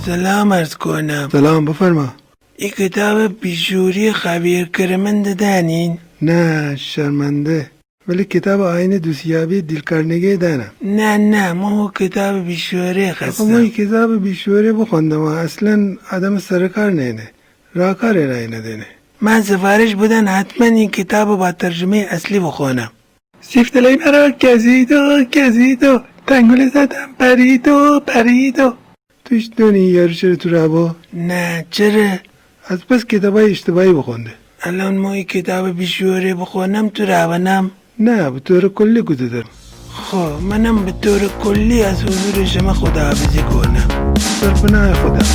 سلام عرض کنم. سلام، بفرما. این کتاب بیشوری خبیر کرمند دانین؟ نه، شرمنده. ولی کتاب آین دوستیابی دیلکارنگی دانم. نه ما کتاب بیشوری خستم. ما این کتاب بیشوری بخوندم و اصلا آدم سرکار نینه، راکار رای ندینه. من سفارش بودن حتما این کتاب با ترجمه اصلی بخونم. سیفتلای مرا گزیدو تنگوله زدم پریدو توش دونی یارو چرا تو ربا؟ نه چرا؟ از پس کتابای اشتباهی بخونده. الان ما این کتاب بیشوری بخونم تو روانم؟ نه، به طور کلی گوده دارم. خب منم به طور کلی از حضور شما خداحافظی کنم. در پناه خدا.